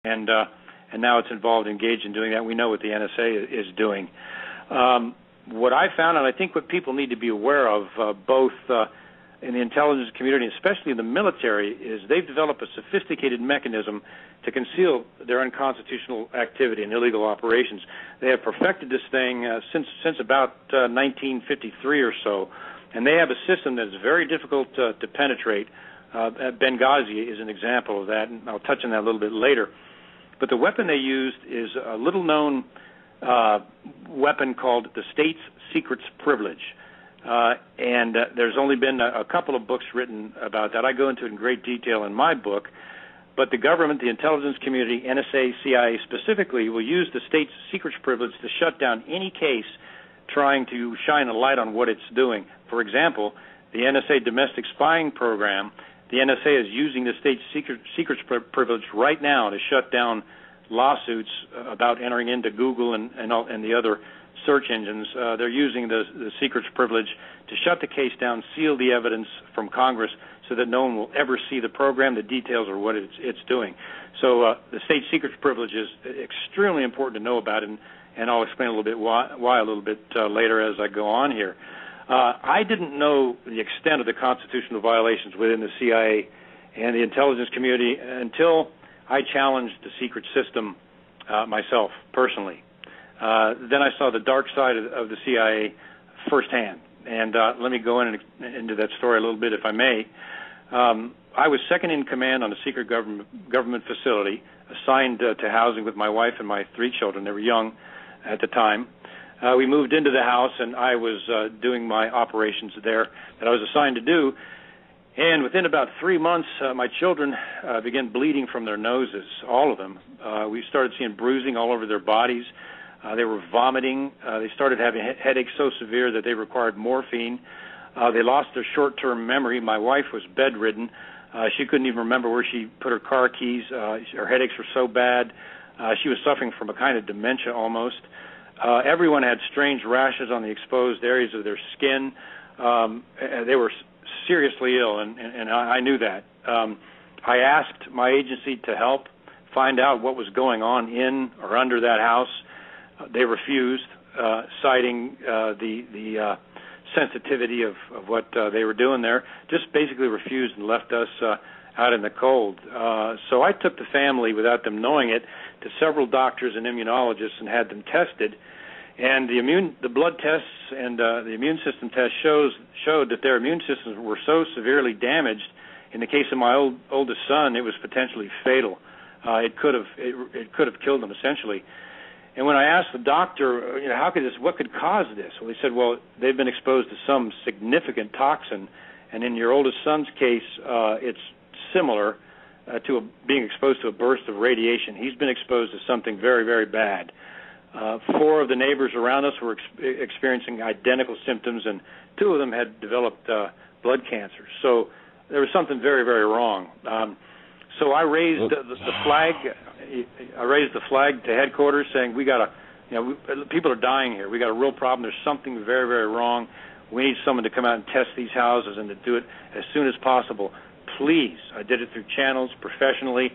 and now it's engaged in doing that. We know what the NSA is doing. What I found, and I think what people need to be aware of, both in the intelligence community, especially in the military, is they've developed a sophisticated mechanism to conceal their unconstitutional activity and illegal operations. They have perfected this thing since about 1953 or so, and they have a system that is very difficult to penetrate. Benghazi is an example of that, and I'll touch on that a little bit later. But the weapon they used is a little-known weapon called the State's Secrets Privilege. And there's only been a couple of books written about that. I go into it in great detail in my book. But the government, the intelligence community, NSA, CIA specifically, will use the State's Secrets Privilege to shut down any case trying to shine a light on what it's doing. For example, the NSA domestic spying program, the NSA is using the State's Secrets Privilege right now to shut down lawsuits about entering into Google and the other search engines. They're using the secrets privilege to shut the case down, seal the evidence from Congress so that no one will ever see the program, the details, or what it's doing. So the state secrets privilege is extremely important to know about, and I'll explain a little bit why a little bit later as I go on here. I didn't know the extent of the constitutional violations within the CIA and the intelligence community until I challenged the secret system myself, personally. Then I saw the dark side of the CIA firsthand. And let me go into that story a little bit, if I may. I was second in command on a secret government facility, assigned to housing with my wife and my 3 children. They were young at the time. We moved into the house, and I was doing my operations there that I was assigned to do. And within about 3 months, my children began bleeding from their noses, all of them. We started seeing bruising all over their bodies. They were vomiting. They started having headaches so severe that they required morphine. They lost their short-term memory. My wife was bedridden. She couldn't even remember where she put her car keys. Her headaches were so bad. She was suffering from a kind of dementia almost. Everyone had strange rashes on the exposed areas of their skin. They were seriously ill, and I knew that. I asked my agency to help find out what was going on in or under that house. They refused, citing the sensitivity of what they were doing there. Just basically refused and left us out in the cold. So I took the family, without them knowing it, to several doctors and immunologists and had them tested. And the blood tests and the immune system test showed that their immune systems were so severely damaged. In the case of my oldest son, it was potentially fatal. It could have killed them essentially. And when I asked the doctor, what could cause this? Well, he said, they've been exposed to some significant toxin, and in your oldest son's case, it's similar to being exposed to a burst of radiation. He's been exposed to something very, very bad. 4 of the neighbors around us were experiencing identical symptoms, and 2 of them had developed blood cancer. So there was something very, very wrong. So I raised the flag. I raised the flag to headquarters, saying people are dying here. We got a real problem. There's something very, very wrong. We need someone to come out and test these houses and to do it as soon as possible. Please. I did it through channels professionally.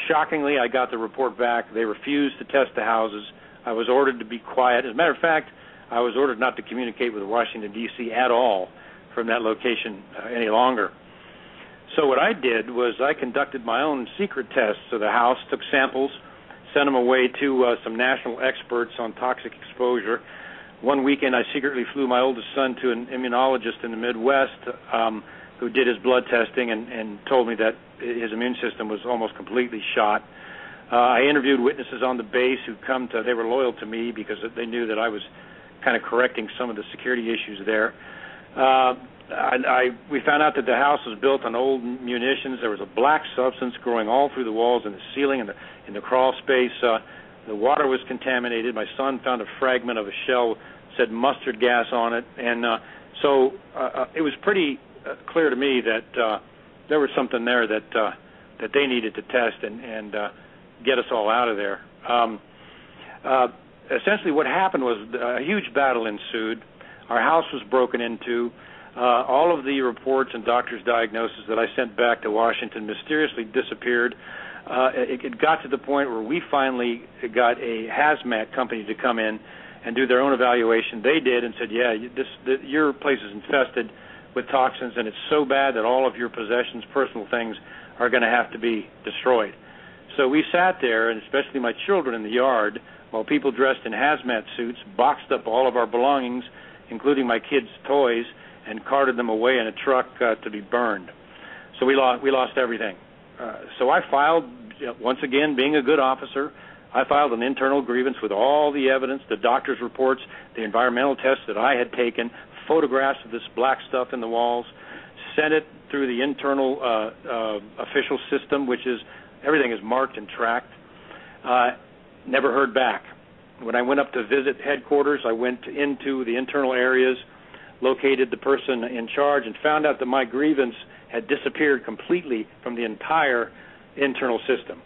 Shockingly, I got the report back. They refused to test the houses. I was ordered to be quiet. As a matter of fact, I was ordered not to communicate with Washington, D.C. at all from that location any longer. So what I did was I conducted my own secret tests of the house, took samples, sent them away to some national experts on toxic exposure. One weekend I secretly flew my oldest son to an immunologist in the Midwest who did his blood testing and told me that his immune system was almost completely shot. I interviewed witnesses on the base they were loyal to me because they knew that I was kind of correcting some of the security issues there. We found out that the house was built on old munitions. There was a black substance growing all through the walls and the ceiling and in the crawl space. The water was contaminated. My son found a fragment of a shell, said mustard gas on it, and so it was pretty clear to me that there was something there that they needed to test and get us all out of there. Essentially, what happened was a huge battle ensued. Our house was broken into. All of the reports and doctors' diagnoses that I sent back to Washington mysteriously disappeared. it got to the point where we finally got a hazmat company to come in and do their own evaluation. They did and said, yeah, your place is infested with toxins, and it's so bad that all of your possessions, personal things, are going to have to be destroyed. So we sat there, and especially my children in the yard, while people dressed in hazmat suits boxed up all of our belongings, including my kids' toys, and carted them away in a truck to be burned. So we lost everything. So I filed, once again, being a good officer, I filed an internal grievance with all the evidence, the doctor's reports, the environmental tests that I had taken, photographs of this black stuff in the walls, sent it through the internal official system, which is, everything is marked and tracked. Never heard back. When I went up to visit headquarters, I went into the internal areas, located the person in charge, and found out that my grievance had disappeared completely from the entire internal system.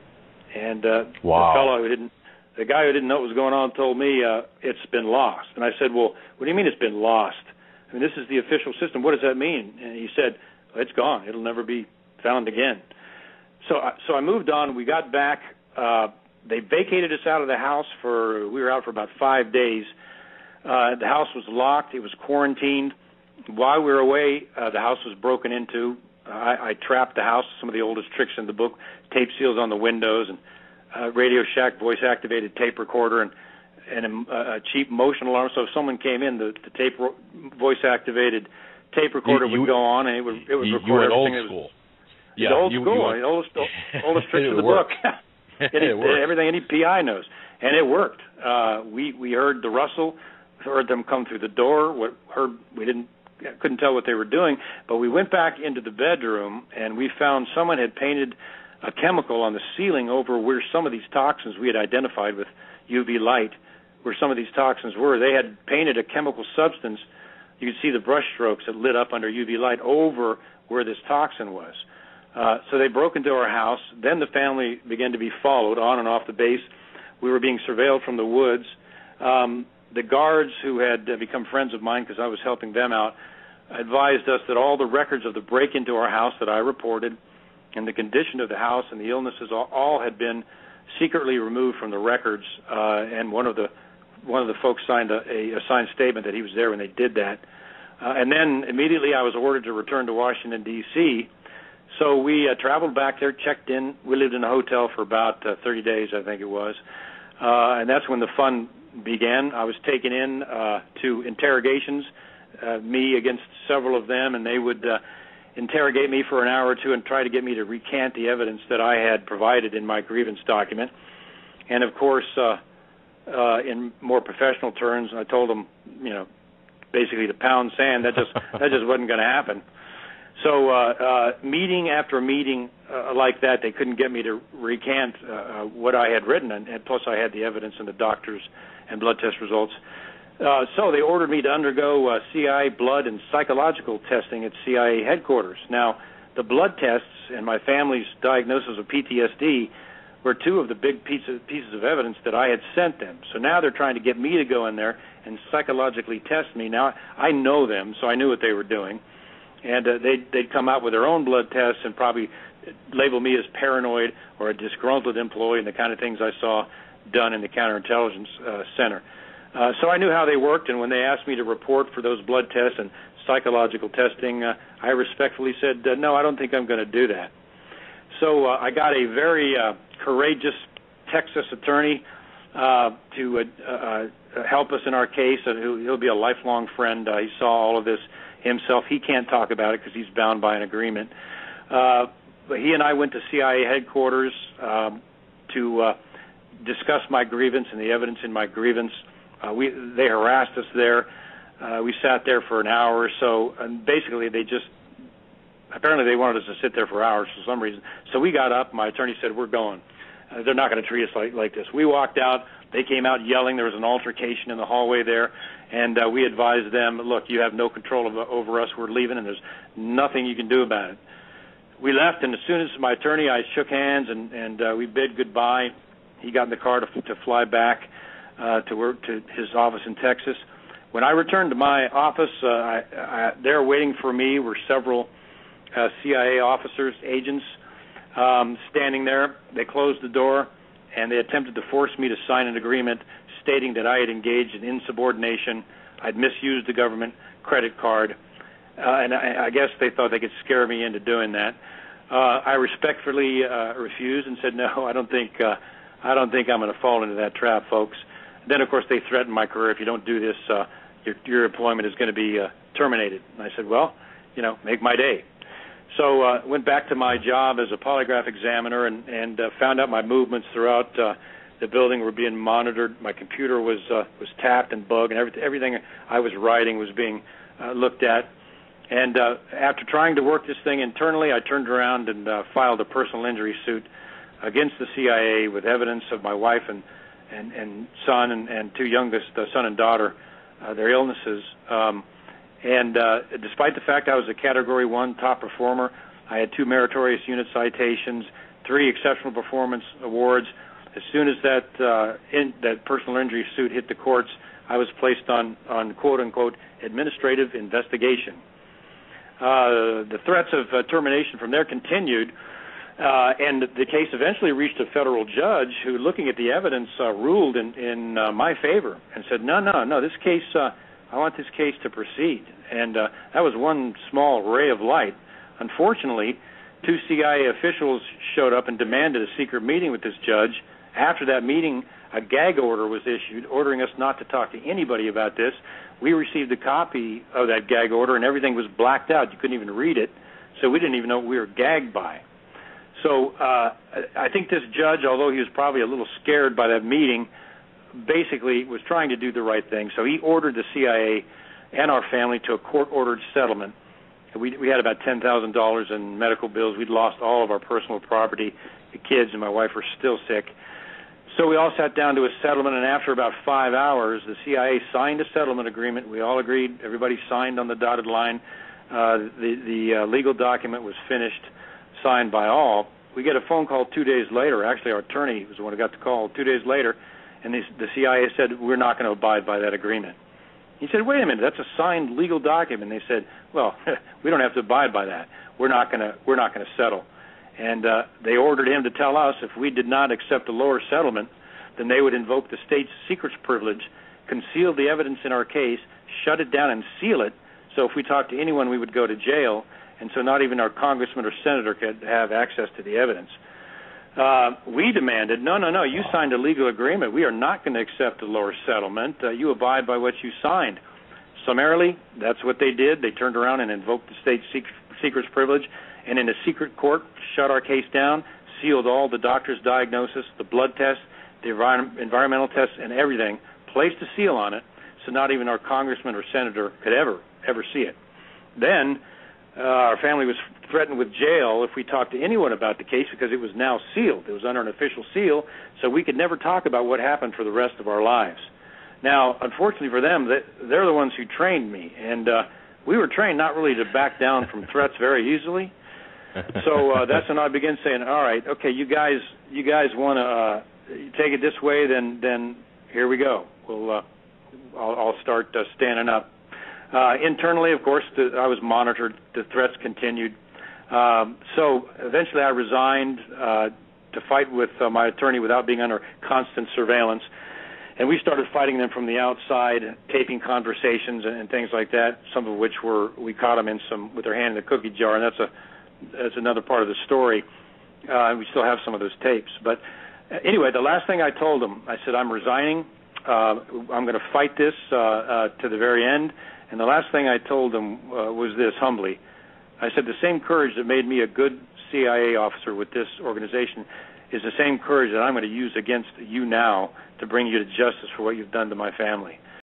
And the guy who didn't know what was going on told me it's been lost. And I said, well, what do you mean it's been lost? I mean, this is the official system. What does that mean? And he said, it's gone. It'll never be found again. So I moved on. We got back. They vacated us out of the house we were out for about 5 days. The house was locked. It was quarantined. While we were away, the house was broken into. I trapped the house, some of the oldest tricks in the book, tape seals on the windows, and Radio Shack voice-activated tape recorder, and a cheap motion alarm. So if someone came in, the voice-activated tape recorder would go on, and it would record you went everything. Old school. Oldest tricks in the book. Everything any PI knows, and it worked. We heard the rustle, heard them come through the door. Couldn't tell what they were doing, but we went back into the bedroom and we found someone had painted a chemical on the ceiling over where some of these toxins we had identified with UV light, where some of these toxins were. They had painted a chemical substance. You could see the brush strokes that lit up under UV light over where this toxin was. So they broke into our house. Then the family began to be followed on and off the base. We were being surveilled from the woods. The guards, who had become friends of mine because I was helping them out, advised us that all the records of the break into our house that I reported and the condition of the house and the illnesses all had been secretly removed from the records, and one of the folks signed a signed statement that he was there when they did that. And then immediately I was ordered to return to Washington, D.C., so we traveled back there, checked in. We lived in a hotel for about 30 days, I think it was, and that's when the fun began. I was taken in to interrogations, me against several of them, and they would interrogate me for an hour or two and try to get me to recant the evidence that I had provided in my grievance document. And of course, in more professional terms, I told them, basically to pound sand. That just wasn't going to happen. So meeting after meeting like that, they couldn't get me to recant what I had written, and plus I had the evidence and the doctors and blood test results. So they ordered me to undergo CIA blood and psychological testing at CIA headquarters. Now, the blood tests and my family's diagnosis of PTSD were two of the big pieces of evidence that I had sent them. So now they're trying to get me to go in there and psychologically test me. Now, I know them, so I knew what they were doing. And they'd come out with their own blood tests and probably label me as paranoid or a disgruntled employee and the kind of things I saw done in the counterintelligence center. So I knew how they worked, and when they asked me to report for those blood tests and psychological testing, I respectfully said, no, I don't think I'm going to do that. So I got a very courageous Texas attorney to help us in our case, and he'll be a lifelong friend. He saw all of this himself. He can't talk about it because he's bound by an agreement. But he and I went to CIA headquarters to discuss my grievance and the evidence in my grievance. They harassed us there. We sat there for an hour or so, and basically apparently they wanted us to sit there for hours for some reason. So we got up. My attorney said, we're going. They're not going to treat us like this. We walked out. They came out yelling. There was an altercation in the hallway there, and we advised them, look, you have no control over us. We're leaving, and there's nothing you can do about it. We left, and as soon as my attorney, I shook hands, and we bid goodbye. He got in the car to fly back to his office in Texas. When I returned to my office, there waiting for me were several CIA officers, agents. standing there. They closed the door, and they attempted to force me to sign an agreement stating that I had engaged in insubordination, I'd misused the government credit card, and I guess they thought they could scare me into doing that. I respectfully refused and said, no, I don't think I'm going to fall into that trap, folks. Then, of course, they threatened my career. If you don't do this, your employment is going to be terminated. And I said, well, make my day. So went back to my job as a polygraph examiner and found out my movements throughout the building were being monitored. My computer was tapped and bugged, and everything I was writing was being looked at. And after trying to work this thing internally, I turned around and filed a personal injury suit against the CIA with evidence of my wife and son and two youngest, son and daughter, their illnesses. And despite the fact I was a Category 1 top performer, I had 2 meritorious unit citations, 3 exceptional performance awards. As soon as that personal injury suit hit the courts, I was placed on quote-unquote administrative investigation. The threats of termination from there continued, and the case eventually reached a federal judge who, looking at the evidence, ruled in my favor and said, no, this case, I want this case to proceed. And that was one small ray of light. Unfortunately, 2 CIA officials showed up and demanded a secret meeting with this judge. After that meeting, a gag order was issued ordering us not to talk to anybody about this. We received a copy of that gag order, and everything was blacked out. You couldn't even read it, so we didn't even know what we were gagged by. So I think this judge, although he was probably a little scared by that meeting, basically was trying to do the right thing. So he ordered the CIA and our family to a court-ordered settlement. We had about $10,000 in medical bills. We'd lost all of our personal property. The kids and my wife were still sick. So we all sat down to a settlement, and after about 5 hours, the CIA signed a settlement agreement. We all agreed. Everybody signed on the dotted line. The legal document was finished, signed by all. We get a phone call 2 days later. Actually, our attorney was the one who got the call 2 days later, and the CIA said, we're not going to abide by that agreement. He said, wait a minute, that's a signed legal document. They said, well, we don't have to abide by that. We're not going to settle. And they ordered him to tell us if we did not accept a lower settlement, then they would invoke the state's secrets privilege, conceal the evidence in our case, shut it down and seal it, so if we talked to anyone, we would go to jail, and so not even our congressman or senator could have access to the evidence. We demanded, no, you signed a legal agreement. We are not going to accept a lower settlement. You abide by what you signed. Summarily, that's what they did. They turned around and invoked the state's secrets privilege, and in a secret court, shut our case down, sealed all the doctor's diagnosis, the blood tests, the environmental tests, and everything, placed a seal on it, so not even our congressman or senator could ever see it. Then our family was threatened with jail if we talked to anyone about the case because it was now sealed. It was under an official seal, so we could never talk about what happened for the rest of our lives. Now, unfortunately for them, they're the ones who trained me, and we were trained not really to back down from threats very easily. So that's when I began saying, all right, okay, you guys want to take it this way, then here we go. I'll start standing up. Internally, of course, I was monitored. The threats continued. So eventually I resigned to fight with my attorney without being under constant surveillance. And we started fighting them from the outside, taping conversations and things like that, some of which we caught them with their hand in the cookie jar, and that's another part of the story. We still have some of those tapes. But anyway, the last thing I told them, I said, I'm resigning. I'm going to fight this to the very end. And the last thing I told them was this, humbly. I said, the same courage that made me a good CIA officer with this organization is the same courage that I'm going to use against you now to bring you to justice for what you've done to my family.